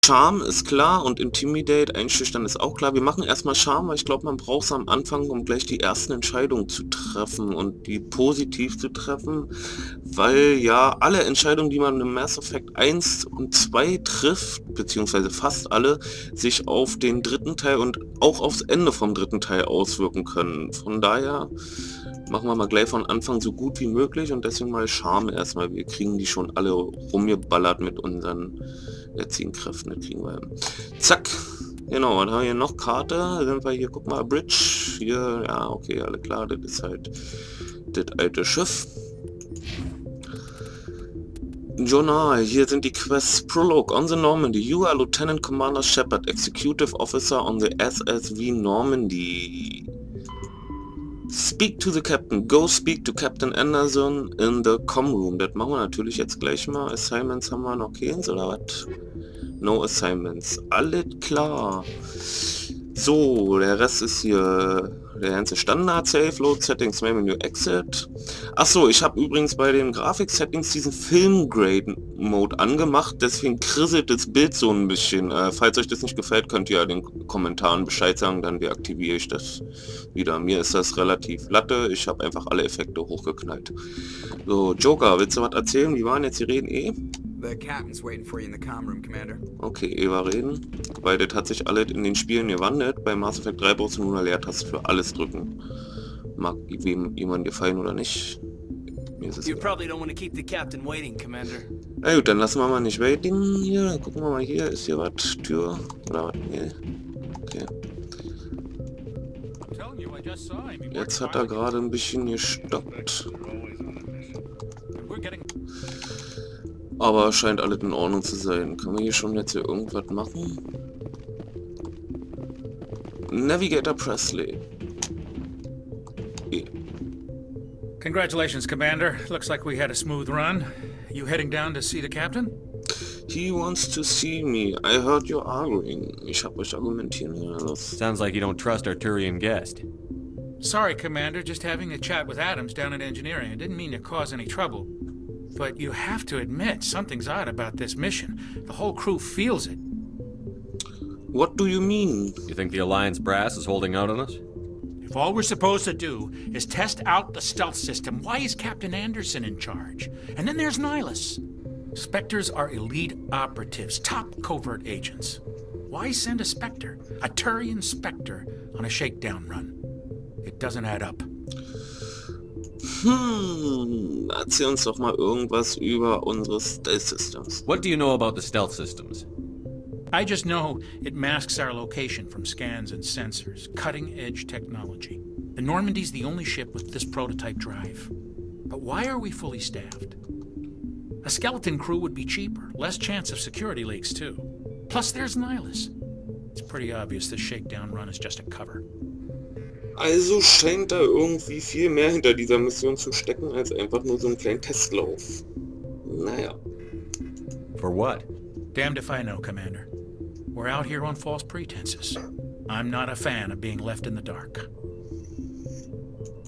Charme ist klar und Intimidate, einschüchtern ist auch klar. Wir machen erstmal Charme, weil ich glaube, man braucht es am Anfang, um gleich die ersten Entscheidungen zu treffen und die positiv zu treffen, weil ja alle Entscheidungen, die man im Mass Effect 1 und 2 trifft, beziehungsweise fast alle, sich auf den dritten Teil und auch aufs Ende vom dritten Teil auswirken können. Von daher machen wir mal gleich von Anfang so gut wie möglich und deswegen mal Charme erstmal. Wir kriegen die schon alle rumgeballert mit unseren jetzigen Kräften. Das kriegen wir hin. Zack. Genau, dann haben wir hier noch Karte. Da sind wir hier, guck mal, Bridge. Hier, ja, okay, alle klar. Das ist halt das alte Schiff. Journal, hier sind die Quests. Prologue on the Normandy. You are Lieutenant Commander Shepard, Executive Officer on the SSV Normandy. Speak to the Captain. Go speak to Captain Anderson in the Com Room. Das machen wir natürlich jetzt gleich mal. Assignments haben wir noch keins oder was? No Assignments. Alles klar. So, der Rest ist hier der ganze Standard. Save, Load, Settings, Main Menu, Exit. Achso, ich habe übrigens bei den Grafik-Settings diesen Film-Grade-Mode angemacht, deswegen krisselt das Bild so ein bisschen. Falls euch das nicht gefällt, könnt ihr ja in den Kommentaren Bescheid sagen, dann deaktiviere ich das wieder. Mir ist das relativ latte, ich habe einfach alle Effekte hochgeknallt. So, Joker, willst du was erzählen? Wie waren jetzt die Reden? The captain's waiting for you in the comm room, Commander. Okay, Eva reden, weil das hat sich alles in den Spielen gewandelt. Bei Mass Effect 3 brauchst du nur eine Leertaste für alles drücken. Mag wem jemand gefallen oder nicht. Mir ist es You probably don't want to keep the captain waiting, Commander. Na gut, dann lassen wir mal nicht waiting hier. Dann gucken wir mal hier. Ist hier was? Tür? Oder was? Nee. Okay. Jetzt hat er gerade ein bisschen gestoppt. Aber scheint alles in Ordnung zu sein. Können wir hier schon jetzt hier irgendwas machen? Navigator Presley. Congratulations, Commander. Looks like we had a smooth run. You heading down to see the captain? He wants to see me. I heard you arguing. Ich hab euch argumentieren hören. Sounds like you don't trust our Turian guest. Sorry, Commander. Just having a chat with Adams down at engineering. I didn't mean to cause any trouble. But you have to admit, something's odd about this mission. The whole crew feels it. What do you mean? You think the Alliance brass is holding out on us? If all we're supposed to do is test out the stealth system, why is Captain Anderson in charge? And then there's Nihilus. Spectres are elite operatives, top covert agents. Why send a Spectre, a Turian Spectre, on a shakedown run? It doesn't add up. Erzähl uns doch mal irgendwas über unsere Stealth Systems. What do you know about the stealth systems? I just know it masks our location from scans and sensors. Cutting-edge technology. The Normandy's the only ship with this prototype drive. But why are we fully staffed? A skeleton crew would be cheaper. Less chance of security leaks, too. Plus, there's Nihilus. It's pretty obvious this shakedown run is just a cover. Also scheint da irgendwie viel mehr hinter dieser Mission zu stecken, als einfach nur so ein kleiner Testlauf. Naja. For what? Damned if I know, Commander. We're out here on false pretenses. I'm not a fan of being left in the dark.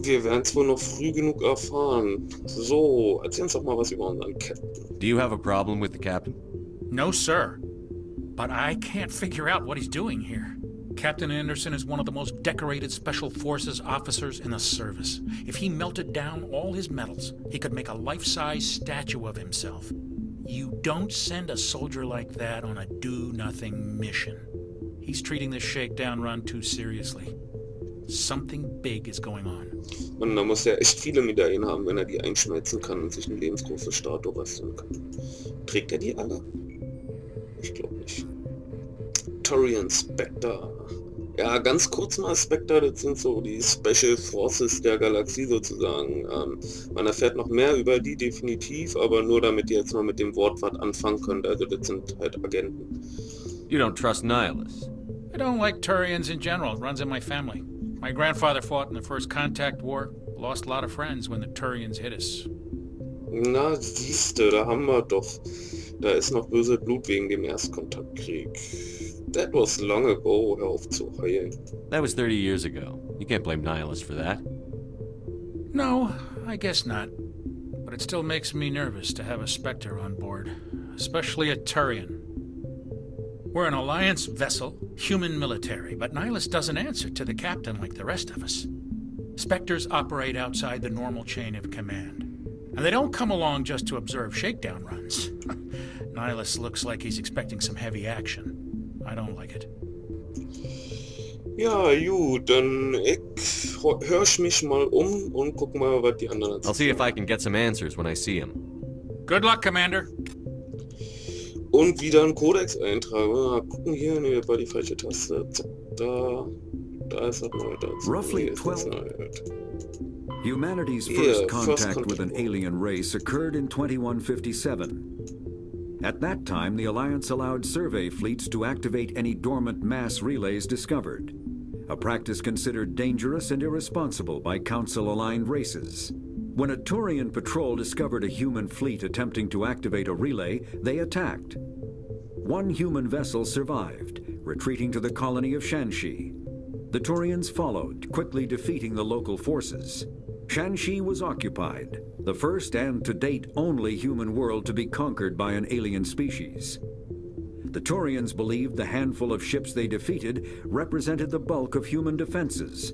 Wir werden es wohl noch früh genug erfahren. So, erzähl uns doch mal was über unseren Captain. Do you have a problem with the captain? No, sir. But I can't figure out what he's doing here. Captain Anderson is one of the most decorated Special Forces officers in the service. If he melted down all his medals, he could make a life-size statue of himself. You don't send a soldier like that on a do-nothing mission. He's treating this shakedown run too seriously. Something big is going on. Und da muss er echt viele Medaillen haben, wenn er die einschmelzen kann und sich eine lebensgroße Statue basteln kann. Trägt er die alle? Ich glaube nicht. Turian Spectre. Ja, ganz kurz mal Spectre, das sind so die Special Forces der Galaxie sozusagen. Man erfährt noch mehr über die definitiv, aber nur damit ihr jetzt mal mit dem Wort was anfangen könnt. Also das sind halt Agenten. You don't trust Nihilus? I don't like Turians in general. It runs in my family. My grandfather fought in the First Contact War. Lost a lot of friends when the Turians hit us. Na, siehste, da haben wir doch. Da ist noch böse Blut wegen dem Erstkontaktkrieg. That was long ago, hör auf zu heulen. That was 30 years ago. You can't blame Nihilus for that. No, I guess not. But it still makes me nervous to have a Spectre on board. Especially a Turian. We're an Alliance vessel, human military, but Nihilus doesn't answer to the captain like the rest of us. Spectres operate outside the normal chain of command. And they don't come along just to observe shakedown runs. Nihilus looks like he's expecting some heavy action. I don't like it. Ja, gut, dann hörsch mich mal und guck mal, was die anderen I'll see if I can get some answers when I see him. Good luck, Commander. Und wieder einen Kodex eintragen. Mal gucken hier, ne, das war die falsche Taste. Zack, da ist das neu. Roughly 12. Humanity's first contact with an alien race occurred in 2157. At that time, the Alliance allowed survey fleets to activate any dormant mass relays discovered, a practice considered dangerous and irresponsible by Council-aligned races. When a Turian patrol discovered a human fleet attempting to activate a relay, they attacked. One human vessel survived, retreating to the colony of Shanxi. The Turians followed, quickly defeating the local forces. Shanxi was occupied, the first and to date only human world to be conquered by an alien species. The Turians believed the handful of ships they defeated represented the bulk of human defenses,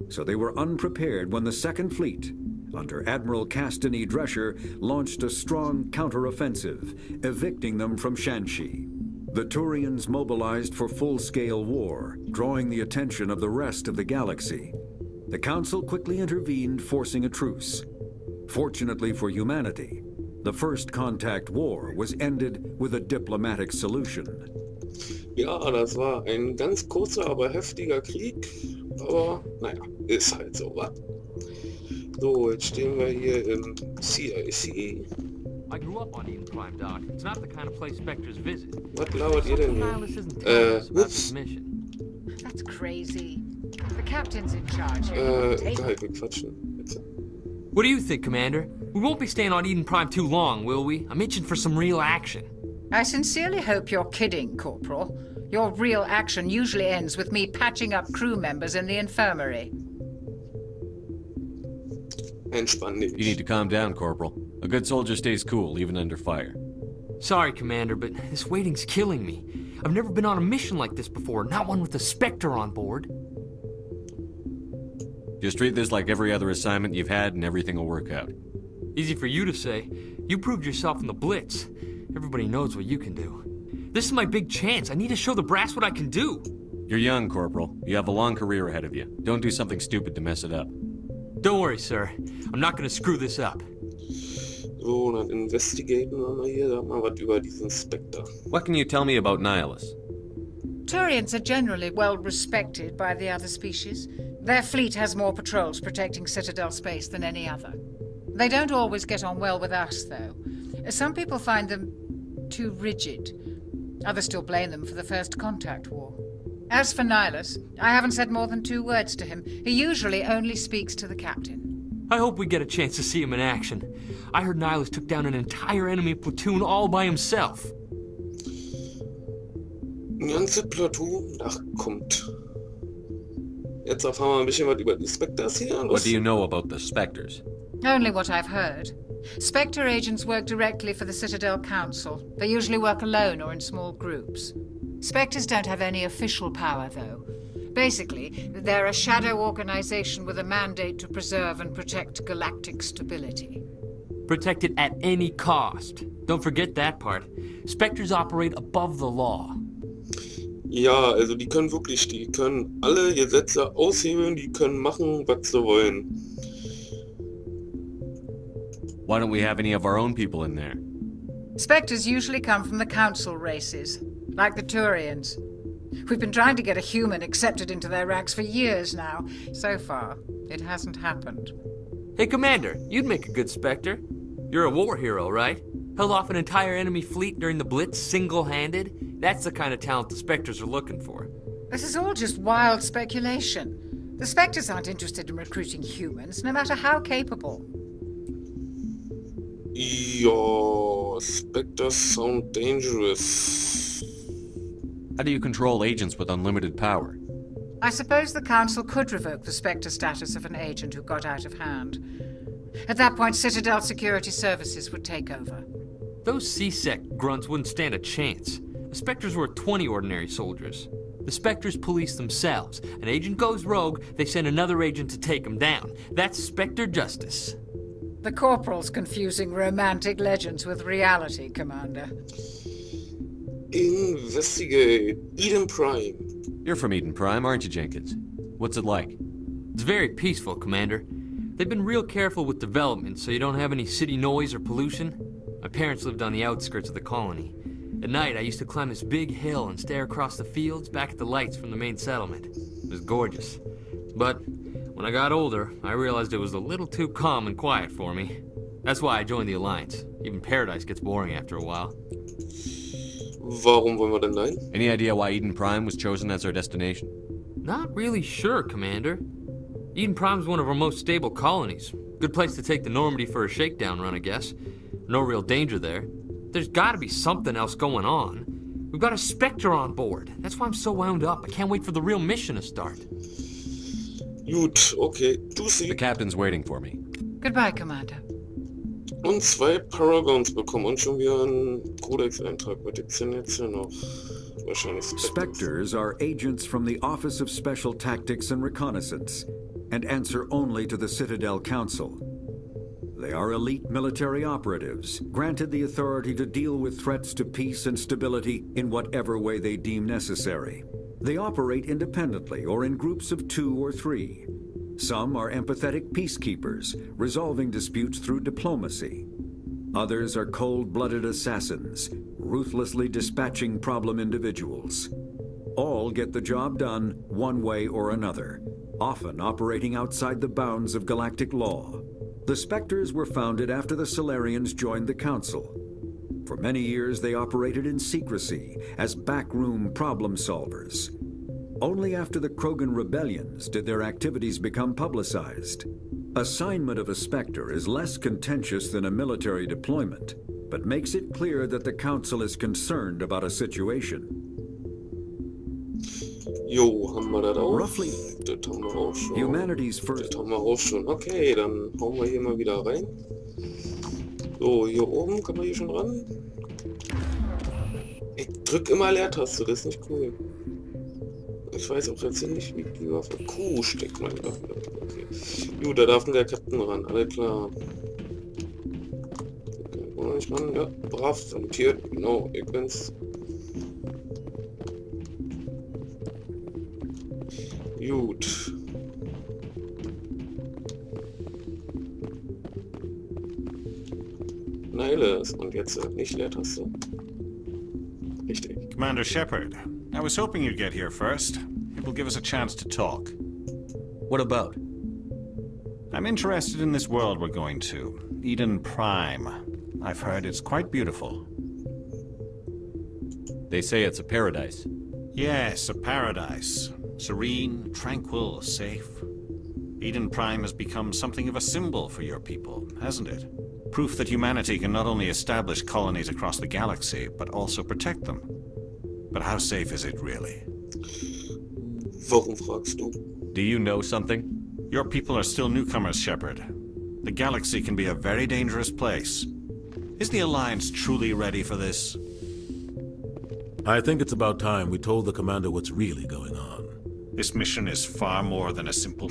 so they were unprepared when the Second Fleet, under Admiral Castany Drescher, launched a strong counteroffensive, evicting them from Shanxi. The Turians mobilized for full-scale war, drawing the attention of the rest of the galaxy. The Council quickly intervened, forcing a truce. Fortunately for humanity, the First Contact War was ended with a diplomatic solution. Ja, das war ein ganz kurzer, aber heftiger Krieg. Aber, naja, ist halt so, wa? So, jetzt stehen wir hier im CIC. I grew up on Eden Prime, Doc. It's not the kind of place Spectres visit. Was labert ihr denn hier? Ups. That's crazy. The captain's in charge. Egal, wir quatschen. Jetzt. What do you think, Commander? We won't be staying on Eden Prime too long, will we? I'm itching for some real action. I sincerely hope you're kidding, Corporal. Your real action usually ends with me patching up crew members in the infirmary. Entspann dich. You need to calm down, Corporal. A good soldier stays cool, even under fire. Sorry, Commander, but this waiting's killing me. I've never been on a mission like this before, not one with a Spectre on board. Just treat this like every other assignment you've had and everything will work out. Easy for you to say. You proved yourself in the Blitz. Everybody knows what you can do. This is my big chance. I need to show the brass what I can do. You're young, Corporal. You have a long career ahead of you. Don't do something stupid to mess it up. Don't worry, sir. I'm not gonna screw this up. So, dann investigaten wir mal hier, sag mal was über diesen Spectre. What can you tell me about Nihilus? Turians are generally well respected by the other species. Their fleet has more patrols protecting Citadel space than any other. They don't always get on well with us, though. Some people find them too rigid. Others still blame them for the First Contact War. As for Nihilus, I haven't said more than 2 words to him. He usually only speaks to the captain. I hope we get a chance to see him in action. I heard Nihilus took down an entire enemy platoon all by himself. Ein ganzes Platoon nachkommt. Jetzt erfahren wir ein bisschen was über die Spectres hier. What do you know about the Spectres? Only what I've heard. Spectre agents work directly for the Citadel Council. They usually work alone or in small groups. Spectres don't have any official power, though. Basically, they're a shadow organization with a mandate to preserve and protect galactic stability. Protect it at any cost. Don't forget that part. Spectres operate above the law. Ja, also die können alle Gesetze aushebeln, die können machen, was sie wollen. Why don't we have any of our own people in there? Spectres usually come from the Council races, like the Turians. We've been trying to get a human accepted into their ranks for years now. So far, it hasn't happened. Hey, Commander, you'd make a good Spectre. You're a war hero, right? Held off an entire enemy fleet during the Blitz single-handed? That's the kind of talent the Spectres are looking for. This is all just wild speculation. The Spectres aren't interested in recruiting humans, no matter how capable. Ja, Spectres sound dangerous. How do you control agents with unlimited power? I suppose the Council could revoke the Spectre status of an agent who got out of hand. At that point, Citadel Security Services would take over. Those C-Sec grunts wouldn't stand a chance. A Spectres were 20 ordinary soldiers. The Spectres police themselves. An agent goes rogue, they send another agent to take him down. That's Spectre justice. The Corporal's confusing romantic legends with reality, Commander. Investigate. Eden Prime. You're from Eden Prime, aren't you, Jenkins? What's it like? It's very peaceful, Commander. They've been real careful with development so you don't have any city noise or pollution. My parents lived on the outskirts of the colony. At night, I used to climb this big hill and stare across the fields back at the lights from the main settlement. It was gorgeous. But when I got older, I realized it was a little too calm and quiet for me. That's why I joined the Alliance. Even Paradise gets boring after a while. Warum wollen wir denn dahin? Any idea why Eden Prime was chosen as our destination? Not really sure, Commander. Eden Prime's one of our most stable colonies. Good place to take the Normandy for a shakedown run, I guess. No real danger there. There's gotta be something else going on. We've got a Spectre on board. That's why I'm so wound up. I can't wait for the real mission to start. Gut, okay. The captain's waiting for me. Goodbye, Commander. Und 2 Paragons bekommen und schon wieder einen Codex-Eintrag. Was gibt's denn jetzt hier noch? Wahrscheinlich Spectres are agents from the Office of Special Tactics and Reconnaissance and answer only to the Citadel Council. They are elite military operatives, granted the authority to deal with threats to peace and stability in whatever way they deem necessary. They operate independently or in groups of 2 or 3. Some are empathetic peacekeepers, resolving disputes through diplomacy. Others are cold-blooded assassins, ruthlessly dispatching problem individuals. All get the job done one way or another, often operating outside the bounds of galactic law. The Spectres were founded after the Solarians joined the Council. For many years, they operated in secrecy as backroom problem solvers. Only after the Krogan rebellions did their activities become publicized. Assignment of a Spectre is less contentious than a military deployment, but makes it clear that the Council is concerned about a situation. Jo, haben wir das auch? Roughly, Das haben wir auch schon. humanity's first... Das haben wir auch schon. Okay, dann hauen wir hier mal wieder rein. So, hier oben, kann man hier schon ran? Ich drück immer Leertaste, das ist nicht cool. Ich weiß auch jetzt nicht, wie die Waffe... Q steckt man da. Okay. Gut, da darf der Captain ran, alles klar. Okay, wollen wir nicht ran? Ja, brav, salutiert. Genau, ihr könnt's. Gut. Niles. Und jetzt nicht Leertaste. Richtig. Commander Shepard, I was hoping you'd get here first. It will give us a chance to talk. What about? I'm interested in this world we're going to, Eden Prime. I've heard it's quite beautiful. They say it's a paradise. Yes, a paradise. Serene, tranquil, safe. Eden Prime has become something of a symbol for your people, hasn't it? Proof that humanity can not only establish colonies across the galaxy, but also protect them. But how safe is it really? Warum fragst du? Do you know something? Your people are still newcomers, Shepard. The galaxy can be a very dangerous place. Is the Alliance truly ready for this? I think it's about time we told the commander what's really going on. This mission is far more than a simple